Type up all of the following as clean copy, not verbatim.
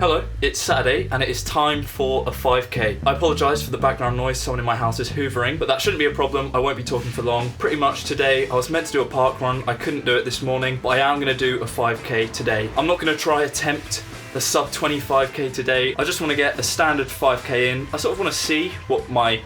Hello, it's Saturday and it is time for a 5k. I apologise for the background noise, someone in my house is hoovering, but that shouldn't be a problem, I won't be talking for long. Pretty much today, I was meant to do a park run, I couldn't do it this morning, but I am going to do a 5k today. I'm not going to try attempt the sub 25k today, I just want to get a standard 5k in. I sort of want to see what my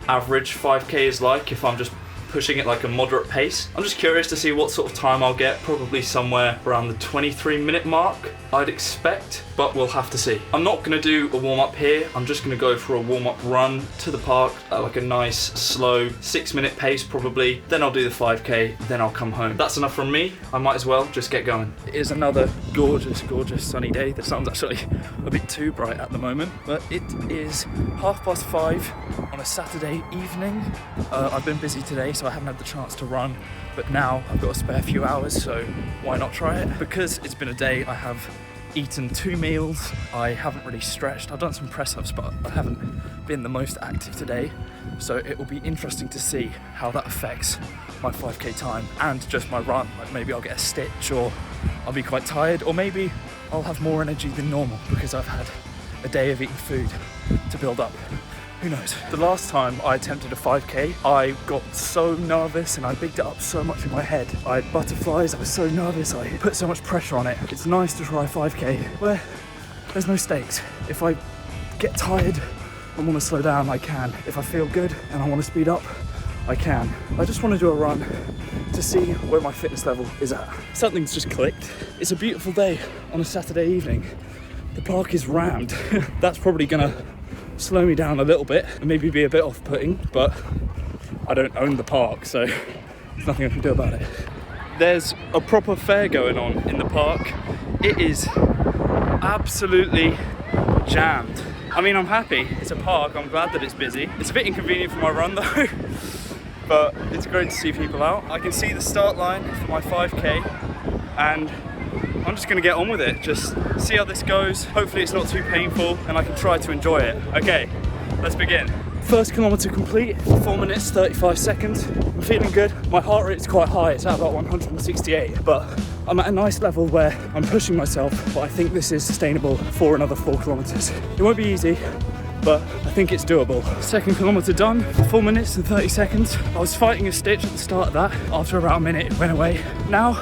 average 5k is like if I'm just pushing it like a moderate pace. I'm just curious to see what sort of time I'll get, probably somewhere around the 23-minute mark, I'd expect, but we'll have to see. I'm not gonna do a warm-up here, I'm just gonna go for a warm-up run to the park at like a nice, slow 6-minute pace probably, then I'll do the 5k, then I'll come home. That's enough from me, I might as well just get going. It is another gorgeous, gorgeous sunny day. The sun's actually a bit too bright at the moment, but it is 5:30 on a Saturday evening. I've been busy today, so I haven't had the chance to run, but now I've got a spare few hours, so why not try it? Because it's been a day, I have eaten 2 meals, I haven't really stretched, I've done some press-ups, but I haven't been the most active today, so it will be interesting to see how that affects my 5k time and just my run. Like maybe I'll get a stitch, or I'll be quite tired, or maybe I'll have more energy than normal because I've had a day of eating food to build up. Who knows? The last time I attempted a 5k, I got so nervous and I bigged it up so much in my head. I had butterflies, I was so nervous, I put so much pressure on it. It's nice to try a 5k where there's no stakes. If I get tired and want to slow down, I can. If I feel good and I want to speed up, I can. I just want to do a run to see where my fitness level is at. Something's just clicked. It's a beautiful day on a Saturday evening. The park is rammed. That's probably gonna slow me down a little bit and maybe be a bit off-putting, but I don't own the park, so there's nothing I can do about it. There's a proper fair going on in the park. It is absolutely jammed. I mean, I'm happy, it's a park, I'm glad that it's busy. It's a bit inconvenient for my run though, but it's great to see people out. I can see the start line for my 5k and I'm just gonna get on with it, just see how this goes. Hopefully it's not too painful and I can try to enjoy it. Okay, let's begin. First kilometre complete, 4 minutes, 35 seconds. I'm feeling good. My heart rate's quite high, it's at about 168, but I'm at a nice level where I'm pushing myself, but I think this is sustainable for another 4 kilometres. It won't be easy, but I think it's doable. Second kilometre done, 4 minutes and 30 seconds. I was fighting a stitch at the start of that. After about a minute, it went away. Now,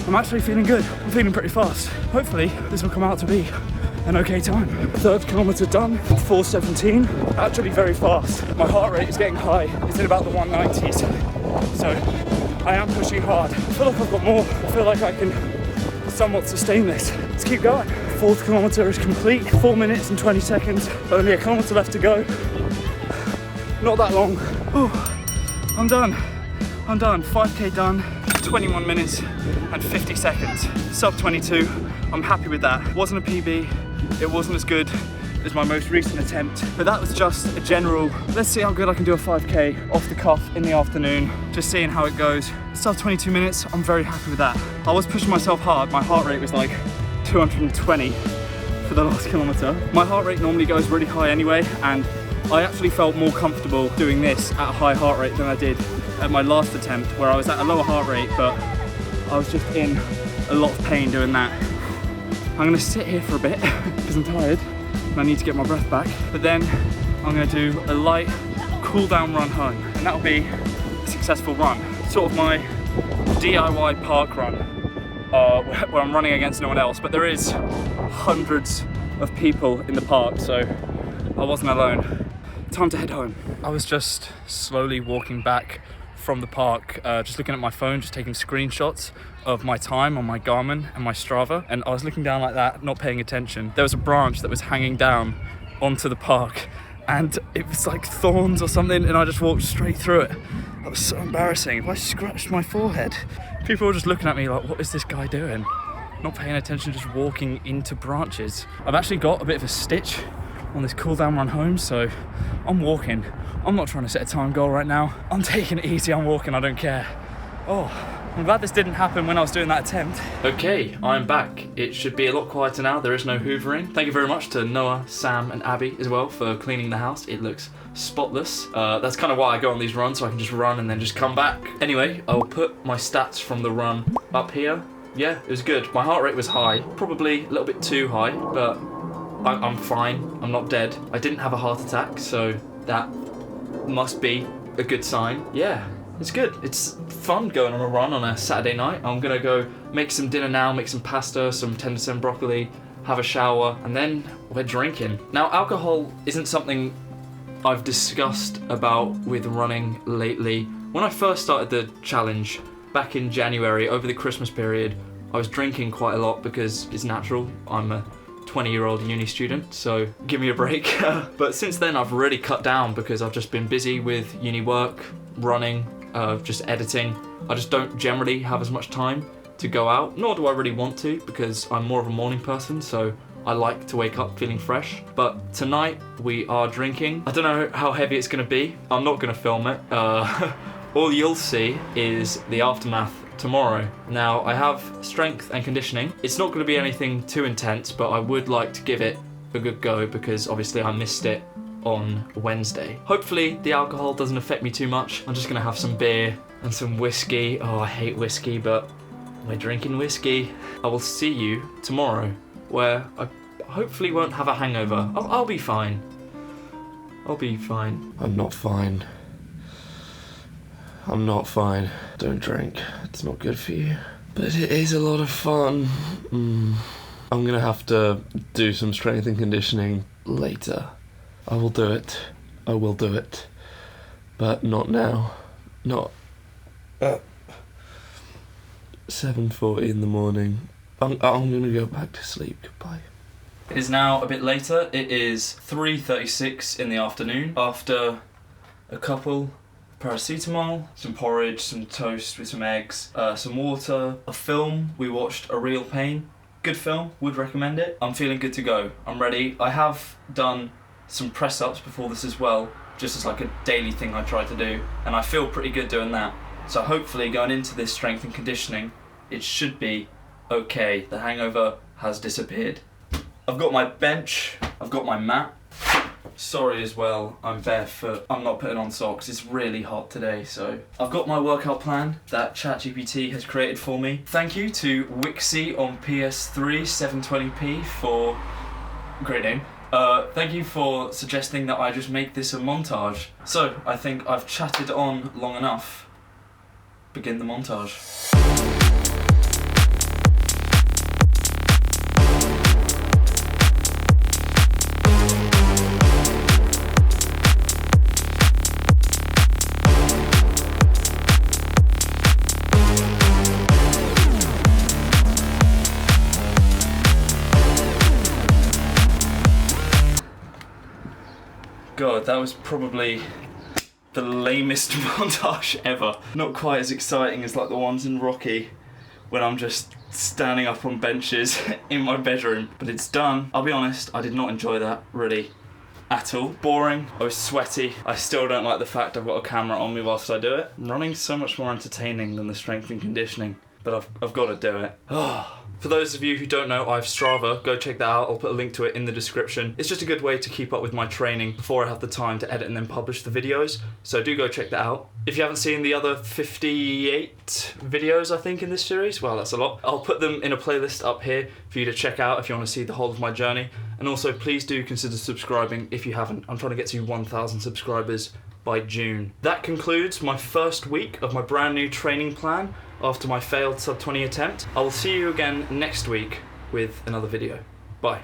I'm actually feeling good. I'm feeling pretty fast. Hopefully, this will come out to be an okay time. Third kilometre done, 4:17. Actually very fast. My heart rate is getting high. It's in about the 190s. So, I am pushing hard. I feel like I've got more. I feel like I can somewhat sustain this. Let's keep going. Fourth kilometre is complete. 4 minutes and 20 seconds. Only a kilometre left to go. Not that long. Ooh, I'm done. 5k done. 21 minutes and 50 seconds. Sub 22, I'm happy with that. It wasn't a PB, it wasn't as good as my most recent attempt, but that was just a general, let's see how good I can do a 5k off the cuff in the afternoon, just seeing how it goes. Sub 22 minutes, I'm very happy with that. I was pushing myself hard, my heart rate was like 220 for the last kilometre. My heart rate normally goes really high anyway, and I actually felt more comfortable doing this at a high heart rate than I did at my last attempt, where I was at a lower heart rate, but I was just in a lot of pain doing that. I'm gonna sit here for a bit because I'm tired and I need to get my breath back, but then I'm gonna do a light cool down run home, and that'll be a successful run. Sort of my DIY park run, where I'm running against no one else, but there is hundreds of people in the park, so I wasn't alone. Time to head home. I was just slowly walking back from the park, just looking at my phone, just taking screenshots of my time on my Garmin and my Strava, and I was looking down like that, not paying attention. There was a branch that was hanging down onto the park, and it was like thorns or something, and I just walked straight through it. That was so embarrassing. If I scratched my forehead, people were just looking at me like, what is this guy doing? Not paying attention, just walking into branches. I've actually got a bit of a stitch on this cool down run home, so I'm walking. I'm not trying to set a time goal right now. I'm taking it easy, I'm walking, I don't care. Oh, I'm glad this didn't happen when I was doing that attempt. Okay, I'm back. It should be a lot quieter now, there is no hoovering. Thank you very much to Noah, Sam and Abby as well for cleaning the house. It looks spotless. That's kind of why I go on these runs, so I can just run and then just come back. Anyway, I'll put my stats from the run up here. Yeah, it was good. My heart rate was high, probably a little bit too high, but I'm fine. I'm not dead. I didn't have a heart attack, so that must be a good sign. Yeah, it's good. It's fun going on a run on a Saturday night. I'm gonna go make some dinner now, make some pasta, some tenderloin broccoli, have a shower, and then we're drinking. Now, alcohol isn't something I've discussed about with running lately. When I first started the challenge back in January, over the Christmas period, I was drinking quite a lot because it's natural. I'm a 20-year-old uni student, so give me a break. But since then I've really cut down because I've just been busy with uni work, running, just editing. I just don't generally have as much time to go out, nor do I really want to because I'm more of a morning person, so I like to wake up feeling fresh. But tonight we are drinking. I don't know how heavy it's gonna be. I'm not gonna film it. All you'll see is the aftermath tomorrow. Now, I have strength and conditioning. It's not going to be anything too intense, but I would like to give it a good go because obviously I missed it on Wednesday. Hopefully the alcohol doesn't affect me too much. I'm just going to have some beer and some whiskey. Oh, I hate whiskey, but we're drinking whiskey. I will see you tomorrow, where I hopefully won't have a hangover. I'll be fine. I'll be fine. I'm not fine. I'm not fine. Don't drink. It's not good for you. But it is a lot of fun. I'm gonna have to do some strength and conditioning later. I will do it. I will do it. But not now. Not at 7:40 in the morning. I'm gonna go back to sleep. Goodbye. It is now a bit later. It is 3:36 in the afternoon after a couple paracetamol, some porridge, some toast with some eggs, some water, a film. We watched A Real Pain. Good film, would recommend it. I'm feeling good to go. I'm ready. I have done some press-ups before this as well, just as like a daily thing I try to do, and I feel pretty good doing that. So hopefully going into this strength and conditioning, it should be okay. The hangover has disappeared. I've got my bench, I've got my mat. Sorry as well, I'm barefoot. I'm not putting on socks. It's really hot today, so I've got my workout plan that ChatGPT has created for me. Thank you to Wixie on PS3 720p for great name. Thank you for suggesting that I just make this a montage. So I think I've chatted on long enough. Begin the montage. God, that was probably the lamest montage ever. Not quite as exciting as like the ones in Rocky when I'm just standing up on benches in my bedroom. But it's done. I'll be honest, I did not enjoy that really at all. Boring, I was sweaty. I still don't like the fact I've got a camera on me whilst I do it. Running's so much more entertaining than the strength and conditioning, but I've got to do it. For those of you who don't know, I have Strava. Go check that out. I'll put a link to it in the description. It's just a good way to keep up with my training before I have the time to edit and then publish the videos. So do go check that out. If you haven't seen the other 58 videos, I think, in this series, well, that's a lot. I'll put them in a playlist up here for you to check out if you want to see the whole of my journey. And also, please do consider subscribing if you haven't. I'm trying to get to 1,000 subscribers by June. That concludes my first week of my brand new training plan after my failed sub 20 attempt. I will see you again next week with another video. Bye.